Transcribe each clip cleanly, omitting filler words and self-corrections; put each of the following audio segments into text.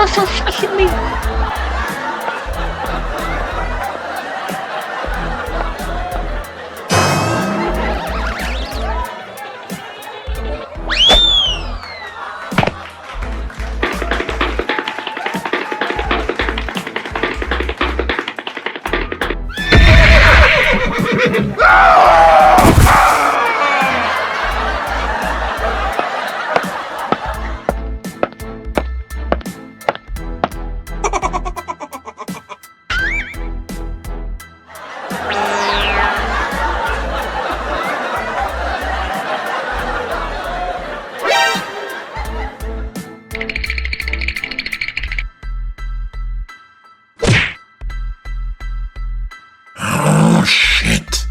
Kill me. Oh shit.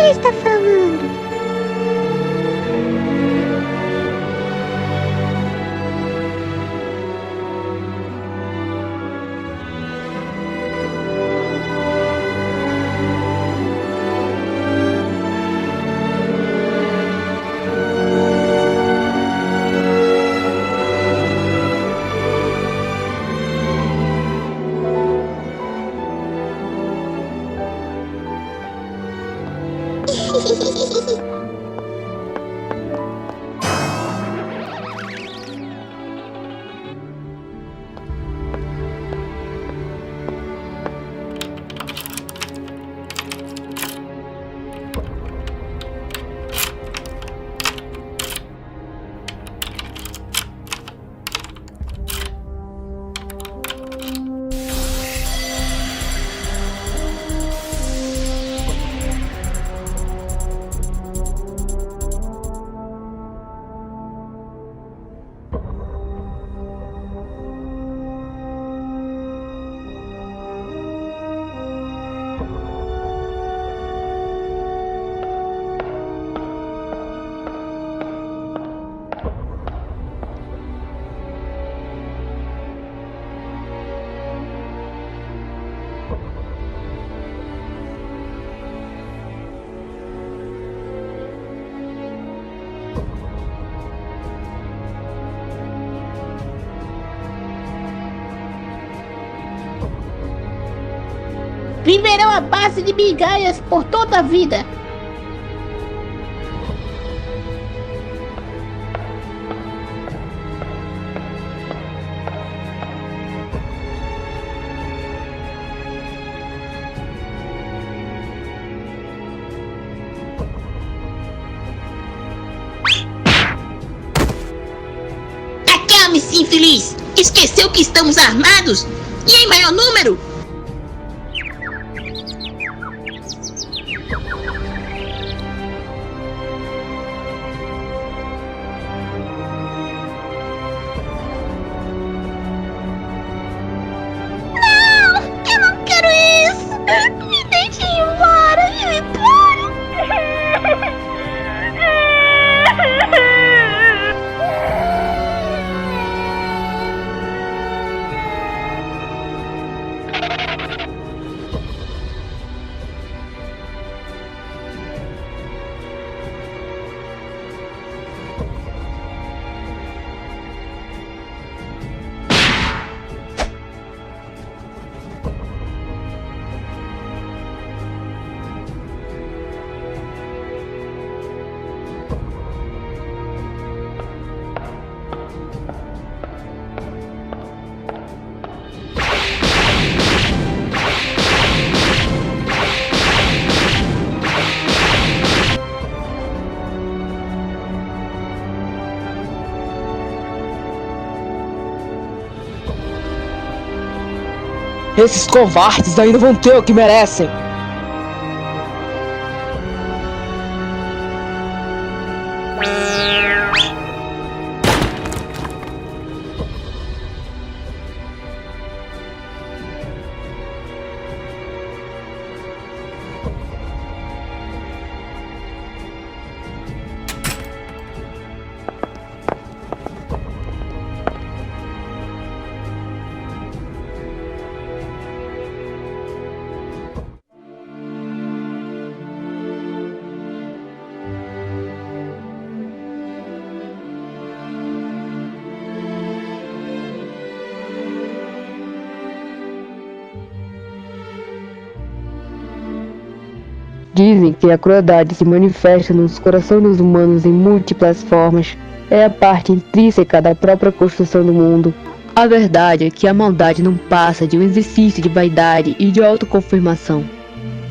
ele está falando? Viverão à base de migalhas por toda a vida. Acalme-se, infeliz! Esqueceu que estamos armados? E em maior número? Me deixe ir embora, me pare. Esses covardes ainda vão ter o que merecem. Dizem que a crueldade se manifesta nos corações dos humanos em múltiplas formas. É a parte intrínseca da própria construção do mundo. A verdade é que a maldade não passa de um exercício de vaidade e de autoconfirmação.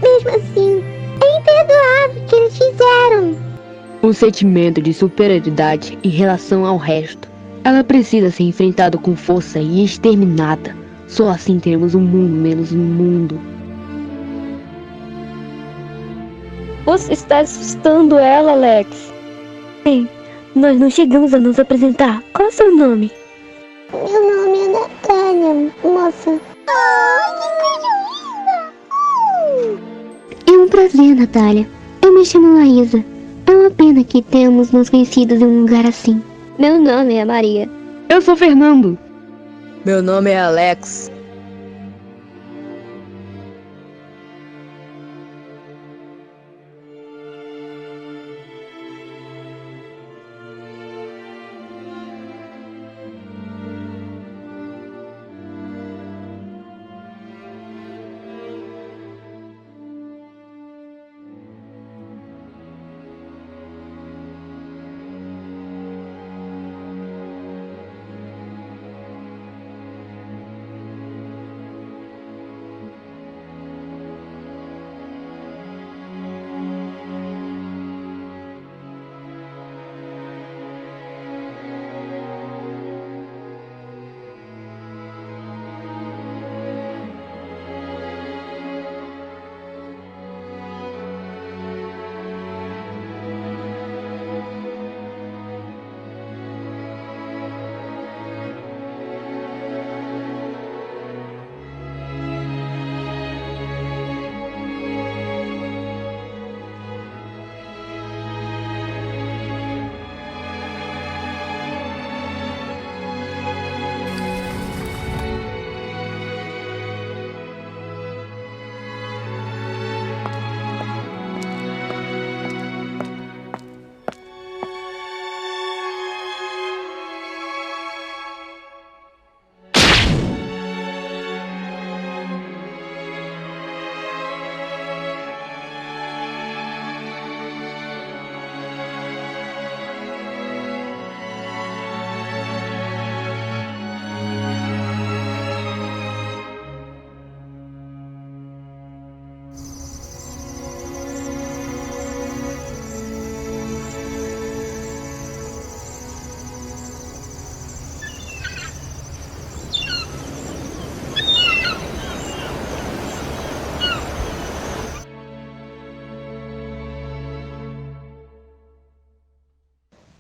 Mesmo assim, é imperdoável o que eles fizeram. Um sentimento de superioridade em relação ao resto. Ela precisa ser enfrentada com força e exterminada. Só assim teremos um mundo menos um mundo. Você está assustando ela, Alex. Ei, nós não chegamos a nos apresentar. Qual é o seu nome? Meu nome é Natália, moça. Oh, que coisa linda! É um prazer, Natália. Eu me me chamo Laísa. É uma pena que tenhamos nos conhecidos em um lugar assim. Meu nome é Maria. Eu sou Fernando. Meu nome é Alex.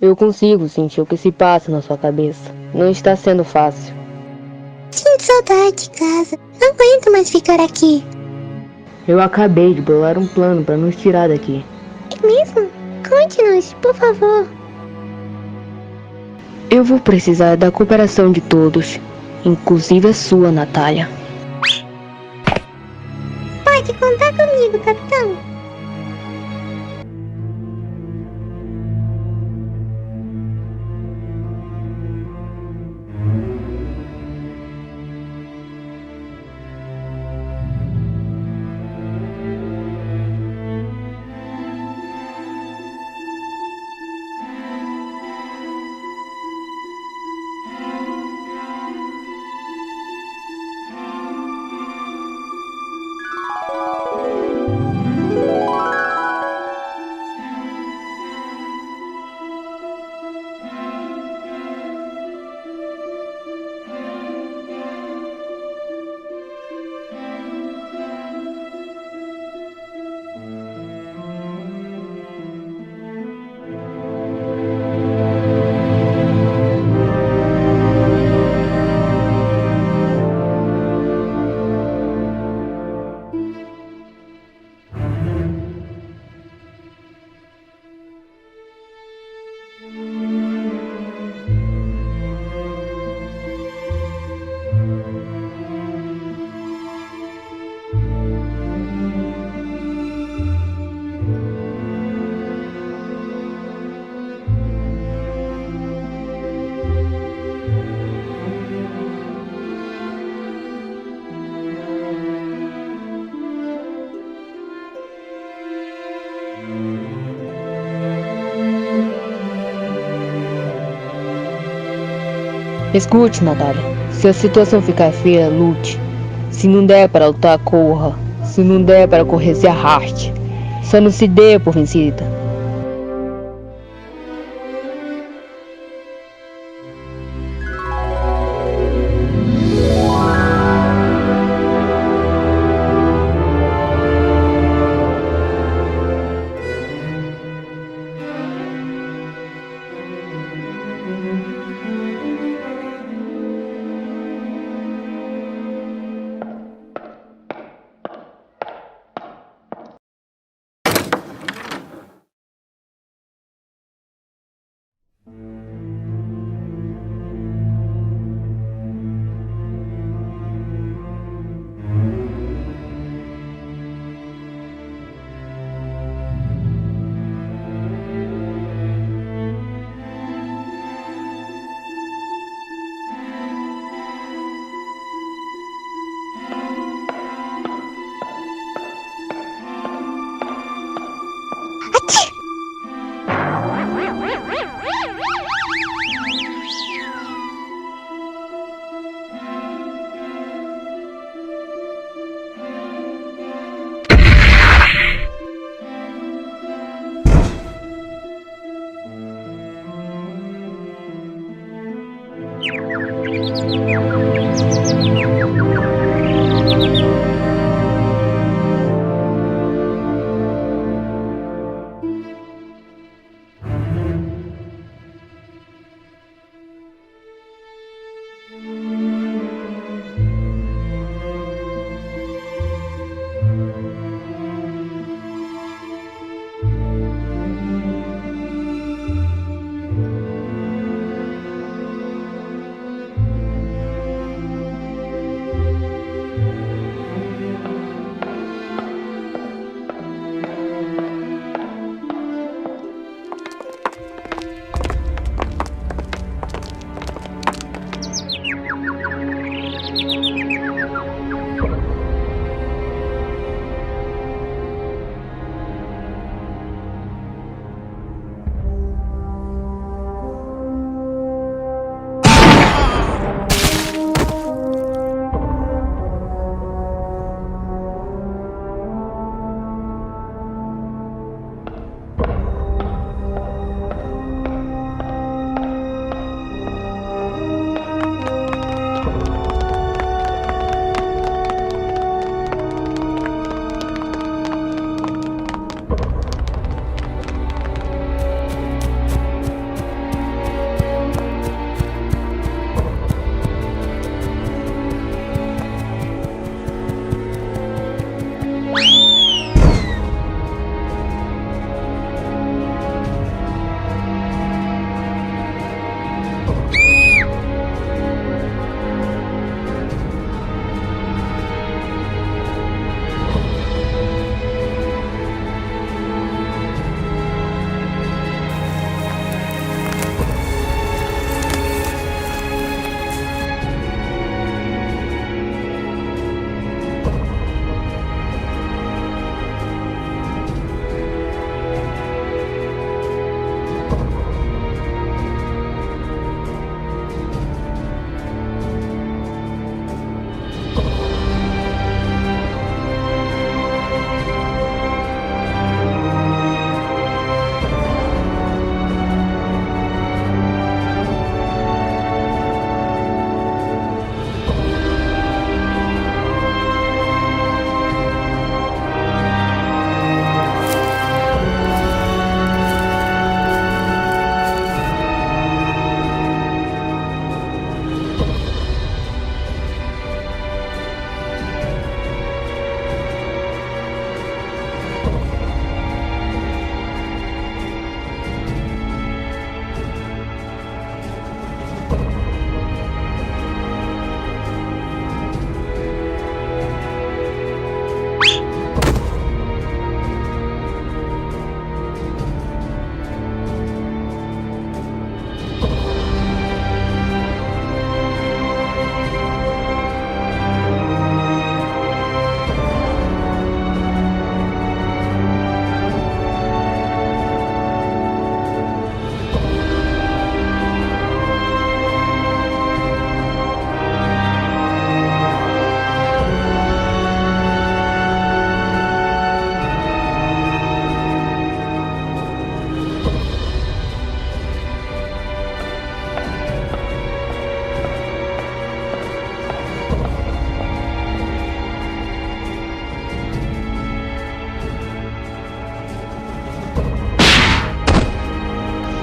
Eu consigo sentir o que se passa na sua cabeça. Não está sendo fácil. Sinto saudade de casa. Não aguento mais ficar aqui. Eu acabei de bolar um plano para nos tirar daqui. É mesmo? Conte-nos, por favor. Eu vou precisar da cooperação de todos, inclusive a sua, Natália. Pode contar comigo, capitão. Escute, Natália. Se a situação ficar feia, lute. Se não der para lutar, corra. Se não der para correr, se arraste. Só não se dê por vencida.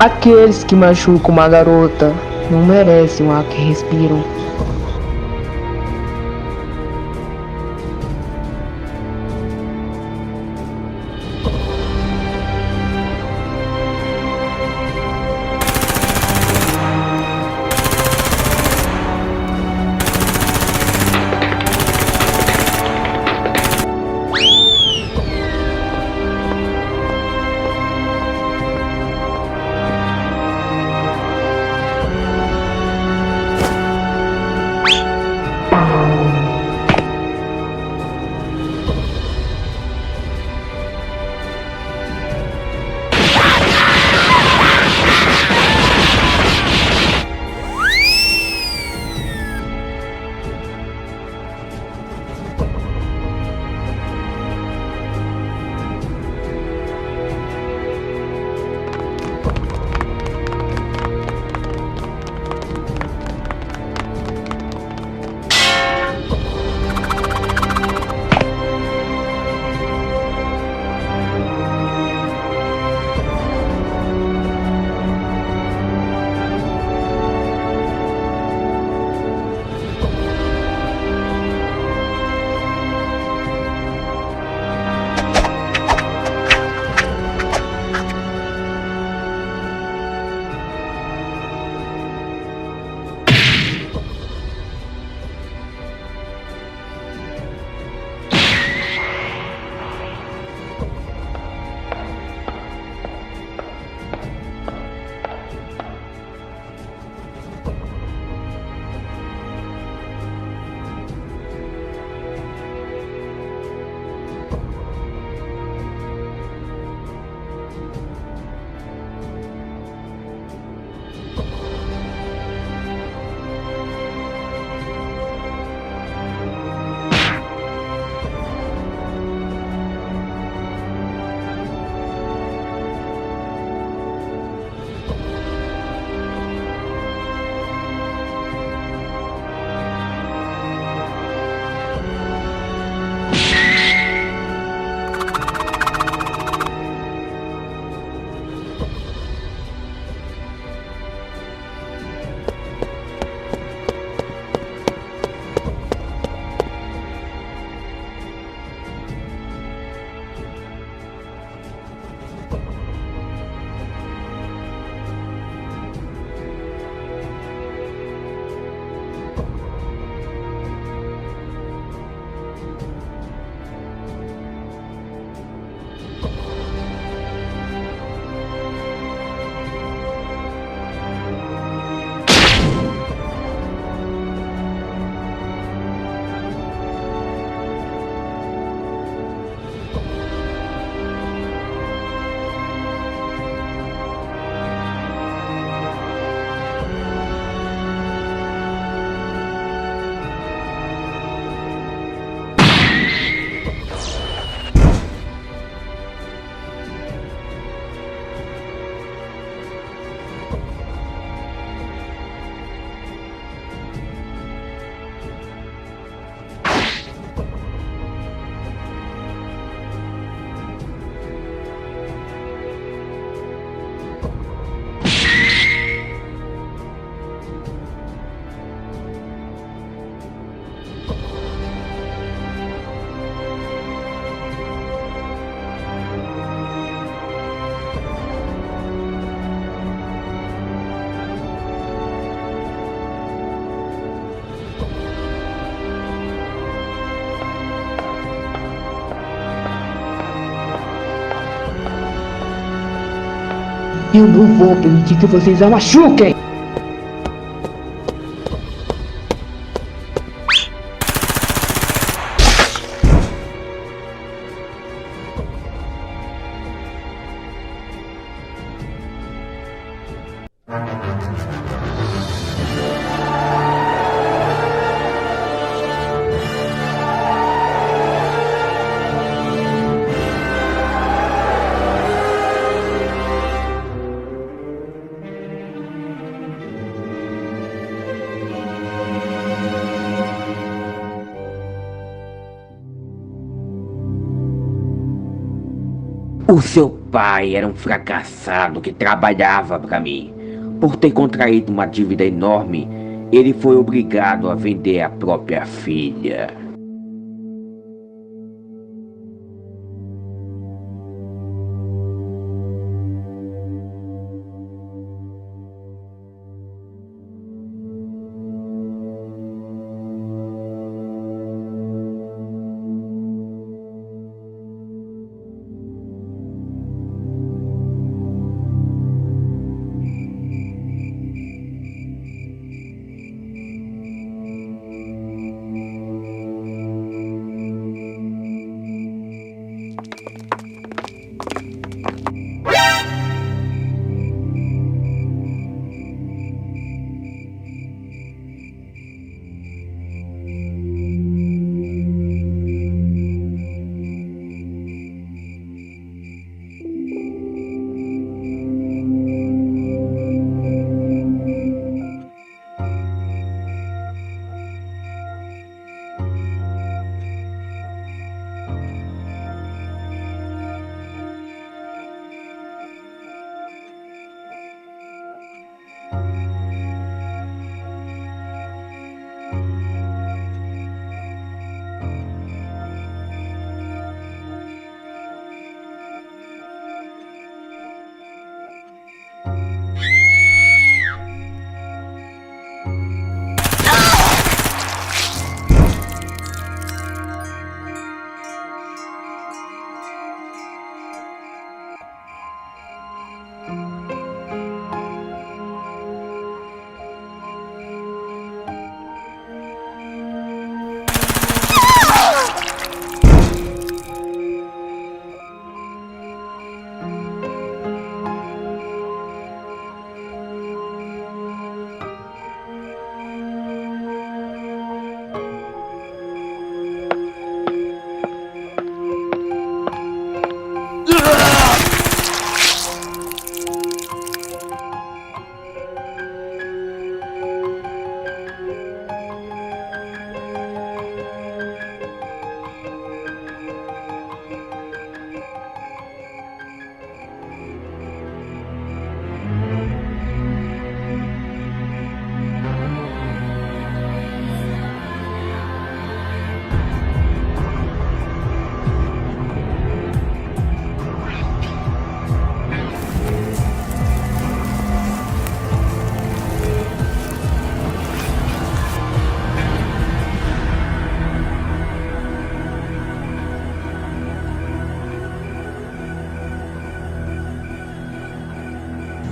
Aqueles que machucam uma garota não merecem o ar que respiram. Eu não vou permitir que vocês a machuquem! O seu pai era um fracassado que trabalhava para mim. Por ter contraído uma dívida enorme, ele foi obrigado a vender a própria filha.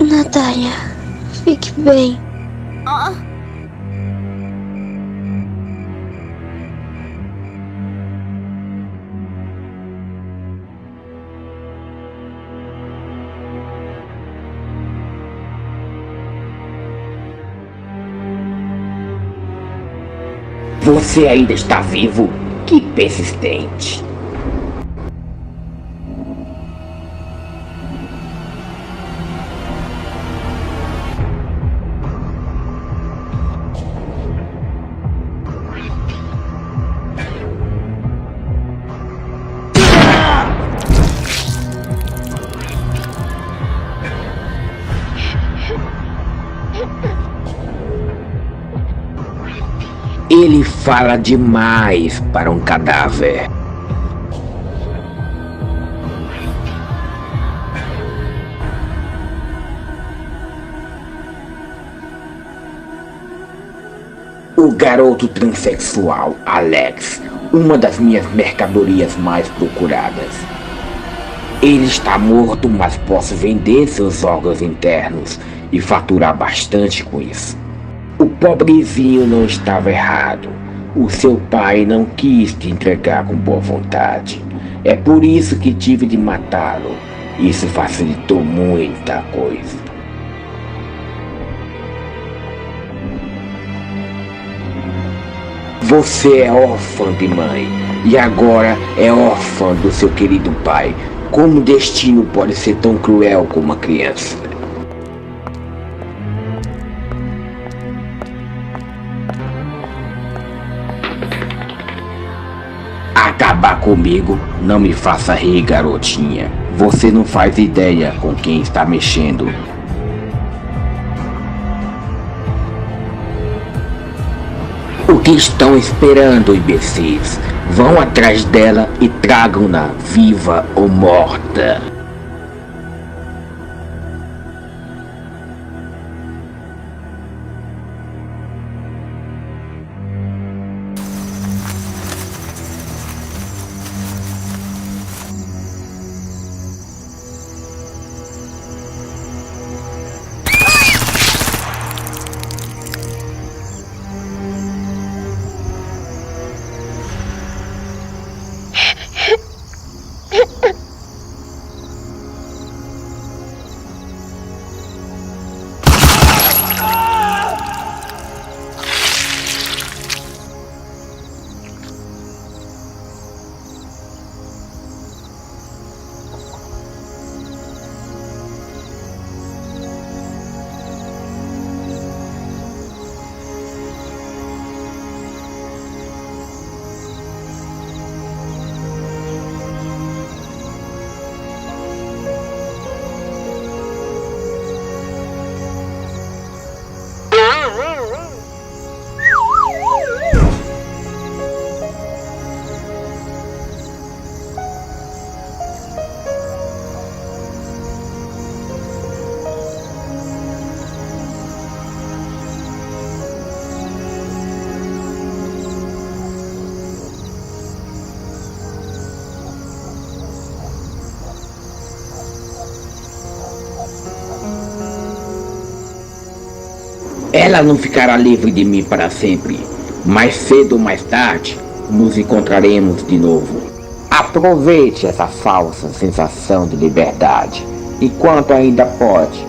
Natália, fique bem. Você ainda está vivo? Que persistente. Ele fala demais para um cadáver. O garoto transexual, Alex, uma das minhas mercadorias mais procuradas. Ele está morto, mas posso vender seus órgãos internos e faturar bastante com isso. O pobrezinho não estava errado. O seu pai não quis te entregar com boa vontade. É por isso que tive de matá-lo. Isso facilitou muita coisa. Você é órfã de mãe e agora é órfã do seu querido pai. Como o destino pode ser tão cruel com uma criança? Acabar comigo? Não me faça rir, garotinha. Você não faz ideia com quem está mexendo. O que estão esperando, imbecis? Vão atrás dela e tragam-na, viva ou morta. Ela não ficará livre de mim para sempre. Mais cedo ou mais tarde, nos encontraremos de novo. Aproveite essa falsa sensação de liberdade, enquanto ainda pode.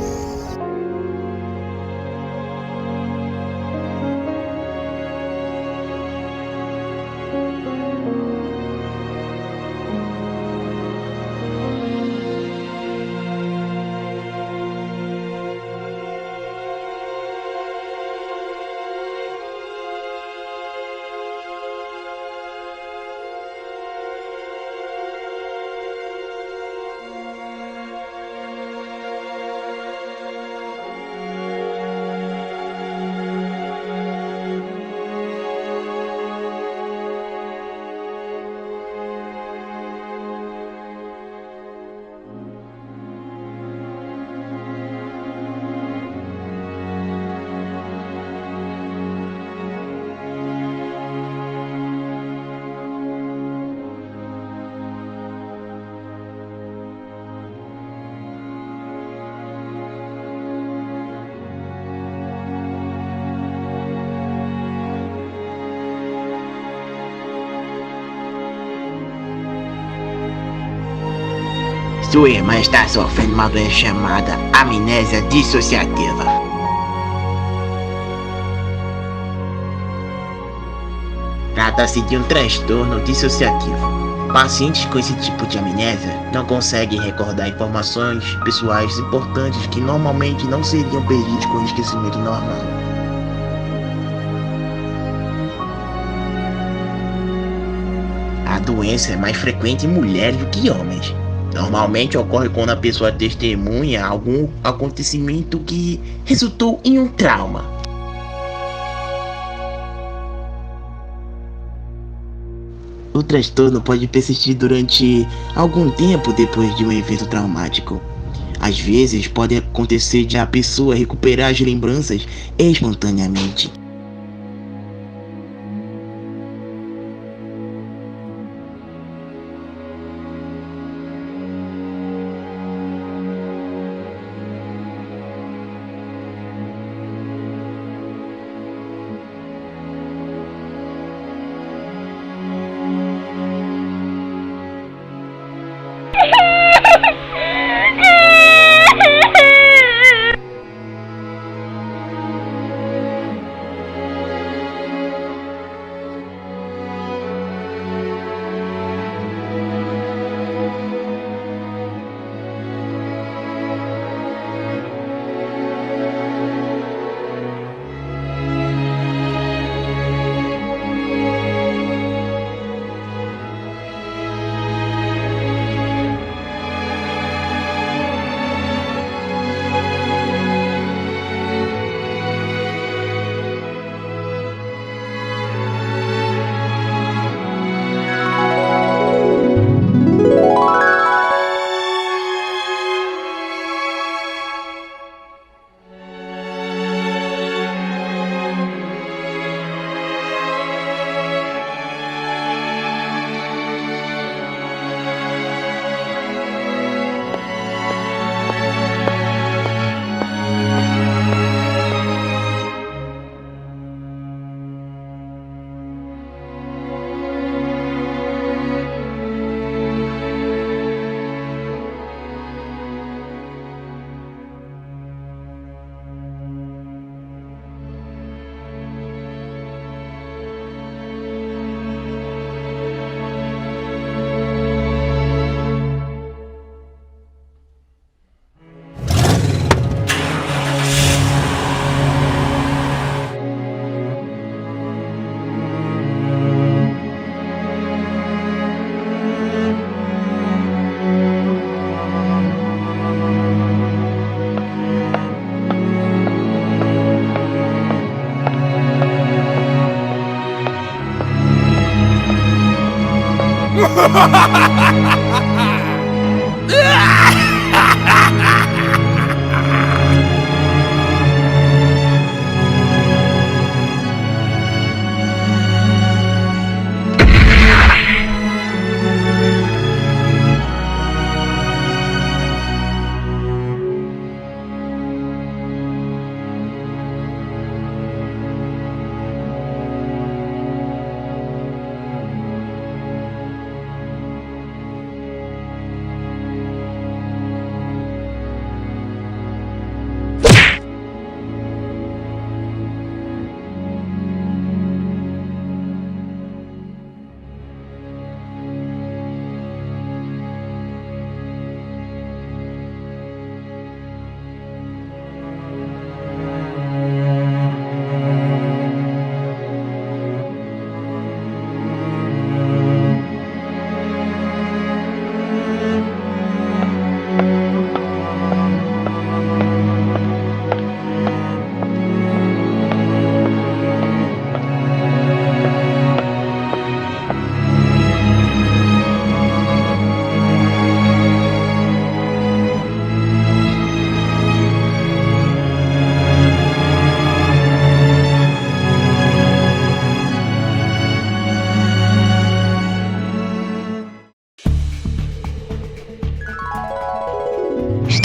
Sua irmã está sofrendo uma doença chamada amnésia dissociativa. Trata-se de um transtorno dissociativo. Pacientes com esse tipo de amnésia não conseguem recordar informações pessoais importantes que normalmente não seriam perdidas com o esquecimento normal. A doença é mais frequente em mulheres do que homens. Normalmente ocorre quando a pessoa testemunha algum acontecimento que resultou em um trauma. O transtorno pode persistir durante algum tempo depois de um evento traumático. Às vezes pode acontecer de a pessoa recuperar as lembranças espontaneamente.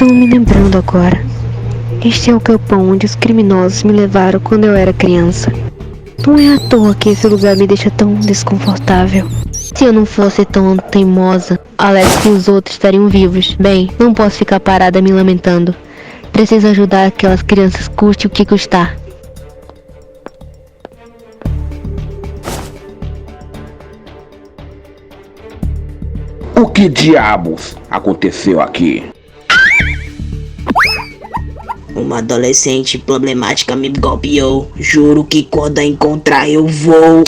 Estou me lembrando agora. Este é o galpão onde os criminosos me levaram quando eu era criança. Não é à toa que esse lugar me deixa tão desconfortável. Se eu não fosse tão teimosa, Alex e os outros estariam vivos. Bem, não posso ficar parada me lamentando. Preciso ajudar aquelas crianças, custe o que custar. O que diabos aconteceu aqui? Uma adolescente problemática me golpeou. Juro que quando a encontrar eu vou...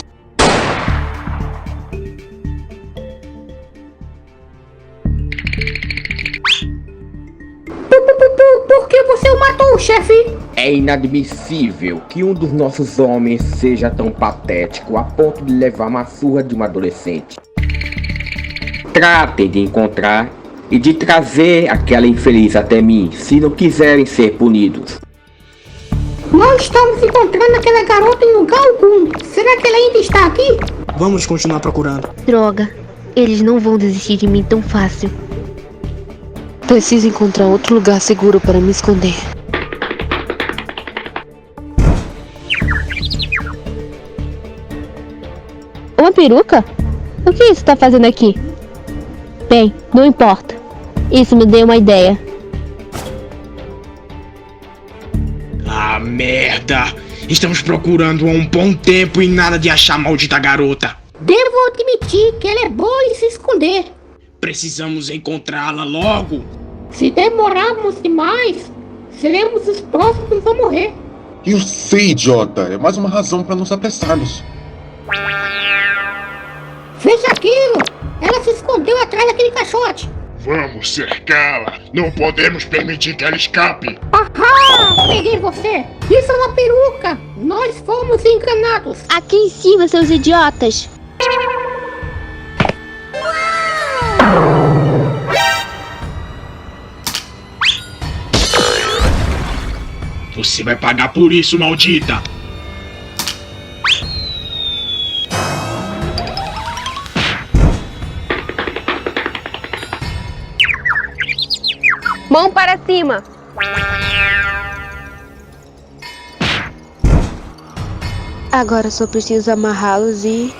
Por que você o matou, chefe? É inadmissível que um dos nossos homens seja tão patético a ponto de levar uma surra de uma adolescente. Tratem de encontrar e de trazer aquela infeliz até mim, se não quiserem ser punidos. Nós estamos encontrando aquela garota em lugar algum. Será que ela ainda está aqui? Vamos continuar procurando. Droga, eles não vão desistir de mim tão fácil. Preciso encontrar outro lugar seguro para me esconder. Uma peruca? O que isso está fazendo aqui? Bem, não importa. Isso me deu uma ideia. Ah, merda! Estamos procurando há um bom tempo e nada de achar a maldita garota. Devo admitir que ela é boa em se esconder. Precisamos encontrá-la logo. Se demorarmos demais, seremos os próximos a morrer. Eu sei, idiota. É mais uma razão para nos apressarmos. Veja aquilo! Ela se escondeu atrás daquele caixote. Vamos cercá-la. Não podemos permitir que ela escape. Ahá! Peguei você! Isso é uma peruca! Nós fomos enganados! Aqui em cima, seus idiotas! Você vai pagar por isso, maldita! Mão para cima! Agora só preciso amarrá-los e...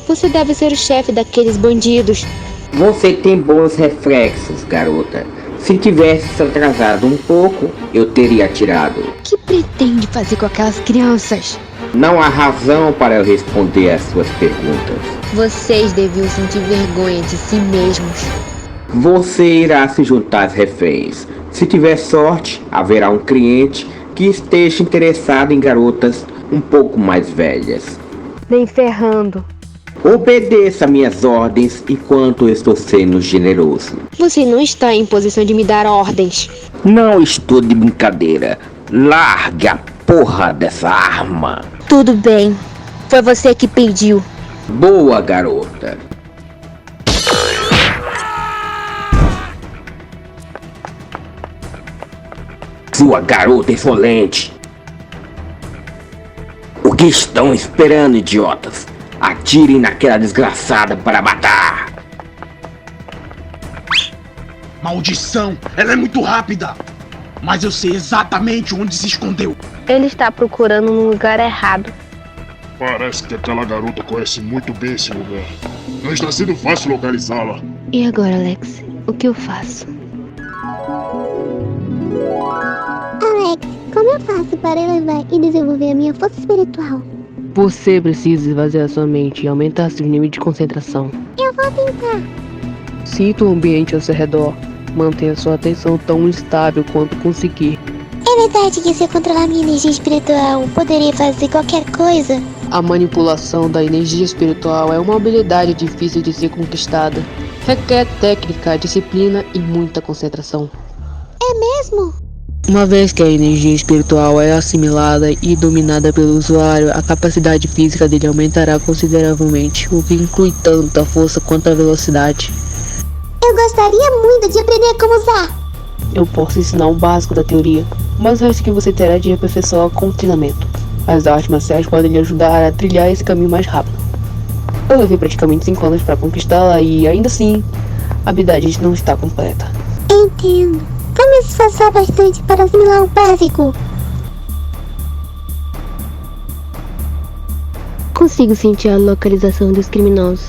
Você deve ser o chefe daqueles bandidos. Você tem bons reflexos, garota. Se tivesse se atrasado um pouco, eu teria atirado. O que pretende fazer com aquelas crianças? Não há razão para eu responder às suas perguntas. Vocês deviam sentir vergonha de si mesmos. Você irá se juntar às reféns. Se tiver sorte, haverá um cliente que esteja interessado em garotas um pouco mais velhas. Nem ferrando. Obedeça minhas ordens enquanto eu estou sendo generoso. Você não está em posição de me dar ordens. Não estou de brincadeira. Larga, porra dessa arma. Tudo bem. Foi você que pediu. Boa, garota. Sua garota insolente. O que estão esperando, idiotas? Atirem naquela desgraçada para matar. Maldição! Ela é muito rápida! Mas eu sei exatamente onde se escondeu. Ele está procurando no lugar errado. Parece que aquela garota conhece muito bem esse lugar. Não está sendo fácil localizá-la. E agora, Alex? O que eu faço? Alex, como eu faço para elevar e desenvolver a minha força espiritual? Você precisa esvaziar sua mente e aumentar seu nível de concentração. Eu vou tentar. Sinta o ambiente ao seu redor. Mantenha sua atenção tão estável quanto conseguir. É verdade que se eu controlar minha energia espiritual, eu poderia fazer qualquer coisa? A manipulação da energia espiritual é uma habilidade difícil de ser conquistada. Requer técnica, disciplina e muita concentração. É mesmo? Uma vez que a energia espiritual é assimilada e dominada pelo usuário, a capacidade física dele aumentará consideravelmente, o que inclui tanto a força quanto a velocidade. Eu gostaria muito de aprender como usar. Eu posso ensinar o básico da teoria, mas o resto que você terá de aperfeiçoar com treinamento. As artes marciais podem lhe ajudar a trilhar esse caminho mais rápido. Eu levei praticamente 5 anos para conquistá-la e, ainda assim, a habilidade não está completa. Entendo. Vou me esforçar bastante para assimilar o básico. Consigo sentir a localização dos criminosos.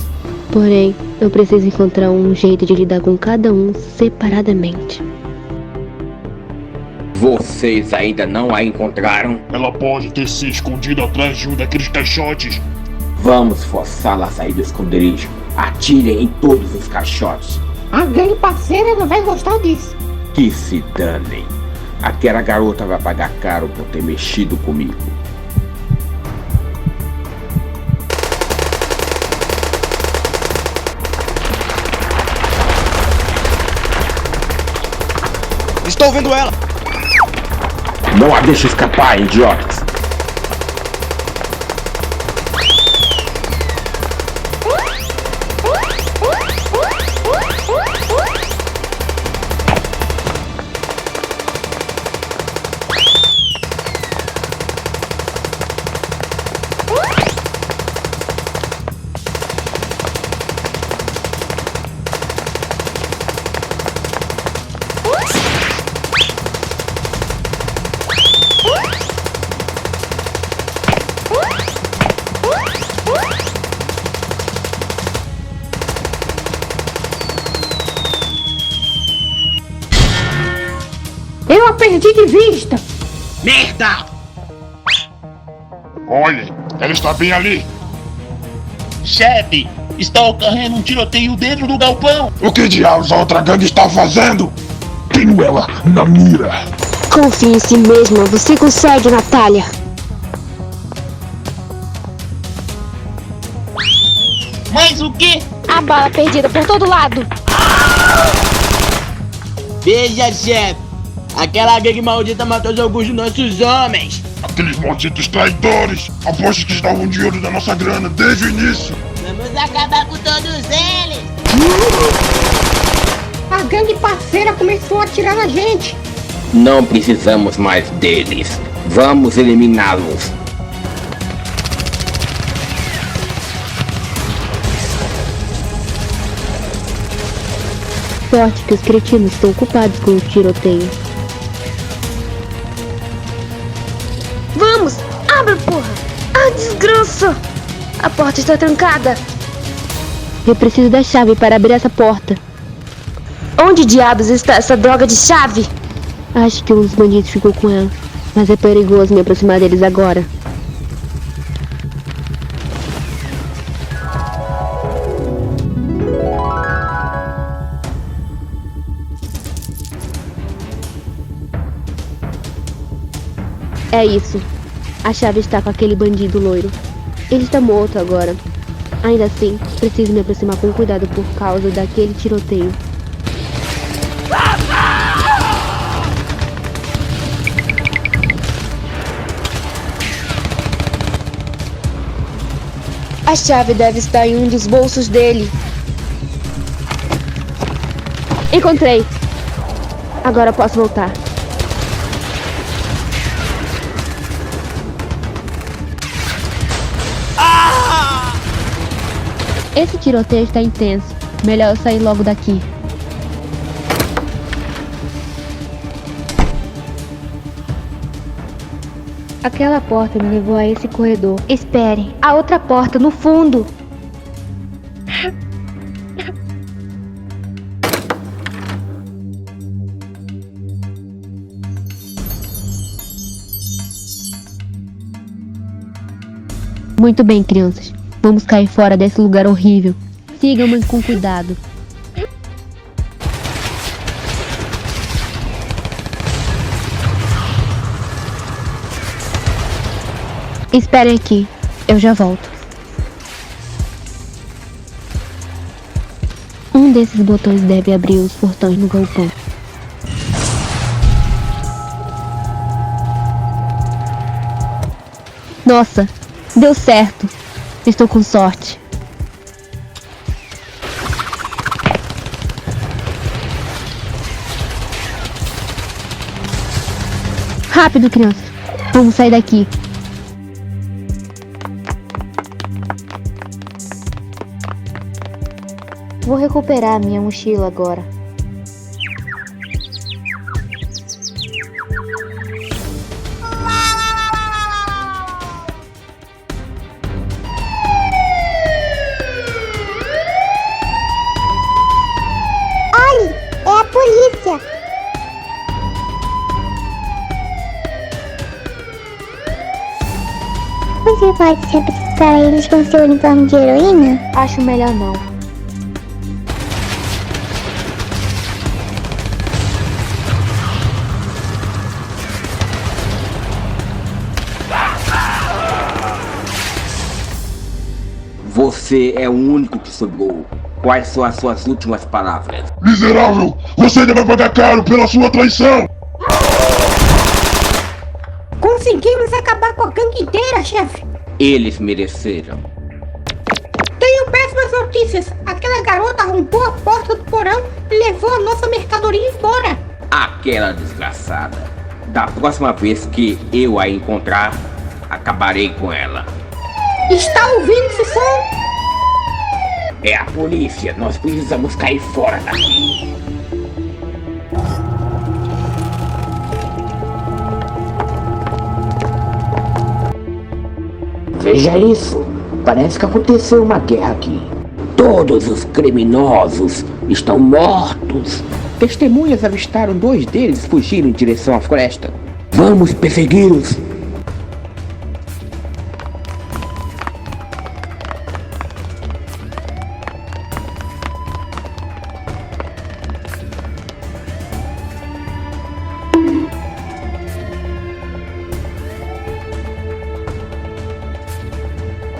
Porém, eu preciso encontrar um jeito de lidar com cada um separadamente. Vocês ainda não a encontraram? Ela pode ter se escondido atrás de um daqueles caixotes. Vamos forçá-la a sair do esconderijo. Atirem em todos os caixotes. A gangue parceira não vai gostar disso. Que se danem. Aquela garota vai pagar caro por ter mexido comigo. Estou vendo ela! Não a deixe escapar, idiotas! Eu a perdi de vista. Merda! Olhem, ela está bem ali. Chefe, está ocorrendo um tiroteio dentro do galpão. O que diabos a outra gangue está fazendo? Tenho ela na mira. Confie em si mesma, você consegue, Natália. Mas o quê? A bala perdida por todo lado. Veja, chefe. Aquela gangue maldita matou alguns dos nossos homens. Aqueles malditos traidores. Aposto que estavam de olho da nossa grana desde o início. Vamos acabar com todos eles. A gangue parceira começou a atirar na gente. Não precisamos mais deles. Vamos eliminá-los. Sorte que os cretinos estão ocupados com o tiroteio. Vamos! Abre, porra! Ah, desgraça! A porta está trancada. Eu preciso da chave para abrir essa porta. Onde diabos está essa droga de chave? Acho que um dos bandidos ficou com ela. Mas é perigoso me aproximar deles agora. É isso. A chave está com aquele bandido loiro. Ele está morto agora. Ainda assim, preciso me aproximar com cuidado por causa daquele tiroteio. A chave deve estar em um dos bolsos dele. Encontrei. Agora posso voltar. Esse tiroteio está intenso. Melhor eu sair logo daqui. Aquela porta me levou a esse corredor. Espere, a outra porta no fundo. Muito bem, crianças. Vamos cair fora desse lugar horrível. Sigam-me com cuidado. Esperem aqui, eu já volto. Um desses botões deve abrir os portões no galpão. Nossa, deu certo. Estou com sorte. Rápido, criança. Vamos sair daqui. Vou recuperar minha mochila agora. Olhe, é a polícia. Você pode se apresentar a eles com seu uniforme de heroína? Acho melhor não. Você é o único que sobrou. Quais são as suas últimas palavras? Miserável! Você ainda vai pagar caro pela sua traição! Conseguimos acabar com a gangue inteira, chefe. Eles mereceram. Tenho péssimas notícias. Aquela garota arrombou a porta do porão e levou a nossa mercadoria embora. Aquela desgraçada. Da próxima vez que eu a encontrar, acabarei com ela. Está ouvindo esse som? É a polícia. Nós precisamos cair fora daqui. Veja isso. Parece que aconteceu uma guerra aqui. Todos os criminosos estão mortos. Testemunhas avistaram 2 deles fugindo em direção à floresta. Vamos persegui-los.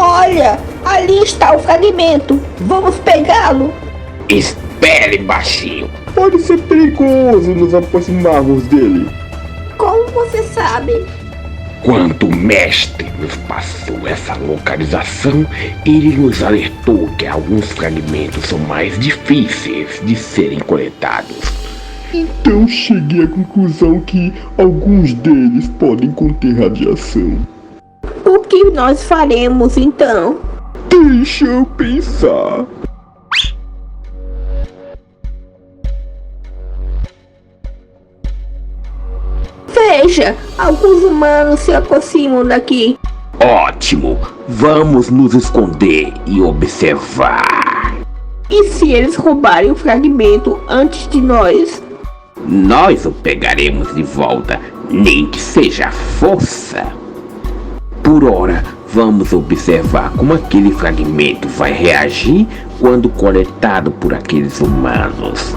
Olha, ali está o fragmento. Vamos pegá-lo. Espere, baixinho. Pode ser perigoso nos aproximarmos dele. Como você sabe? Quando o mestre nos passou essa localização, ele nos alertou que alguns fragmentos são mais difíceis de serem coletados. Então cheguei à conclusão que alguns deles podem conter radiação. O que nós faremos então? Deixa eu pensar. Veja, alguns humanos se aproximam daqui. Ótimo! Vamos nos esconder e observar. E se eles roubarem o fragmento antes de nós? Nós o pegaremos de volta, nem que seja à força. Por ora, vamos observar como aquele fragmento vai reagir quando coletado por aqueles humanos.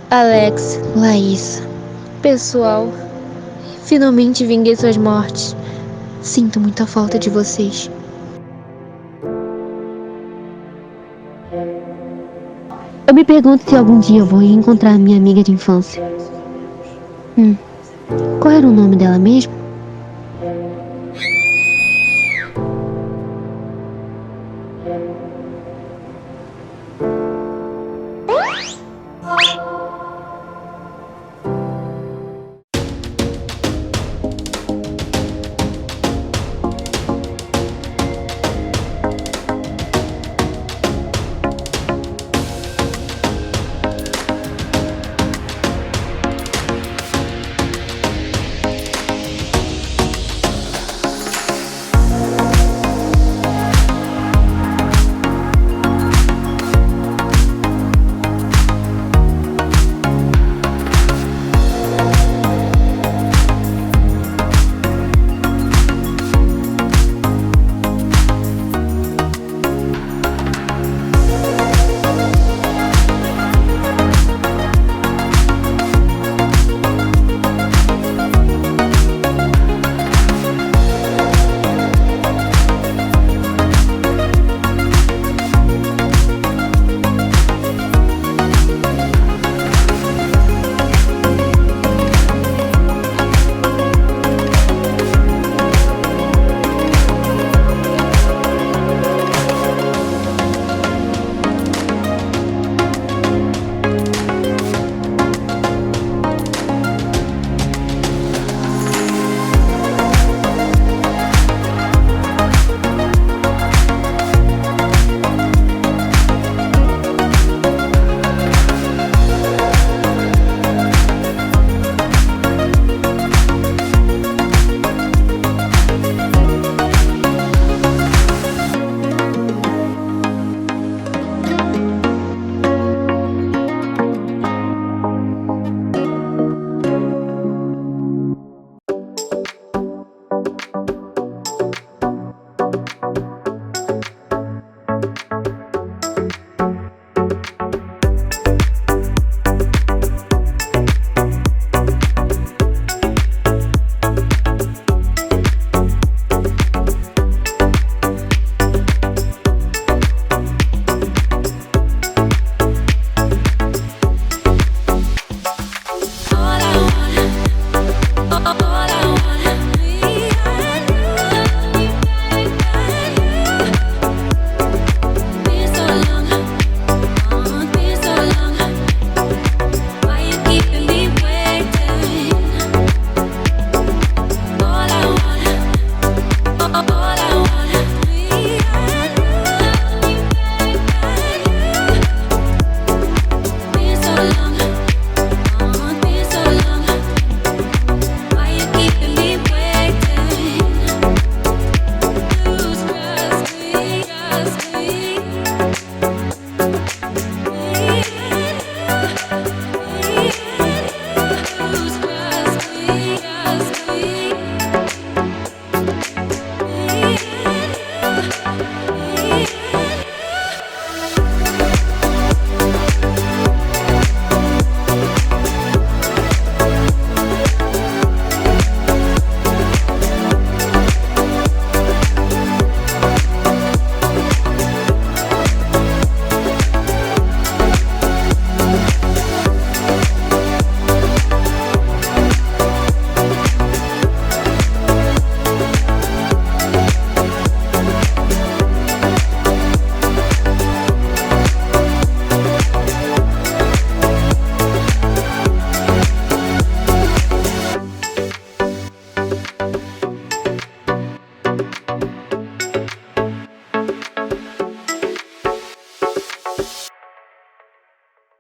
Alex, Laís, pessoal, finalmente vinguei suas mortes. Sinto muita falta de vocês. Eu me pergunto se algum dia eu vou encontrar minha amiga de infância. Qual era o nome dela mesmo?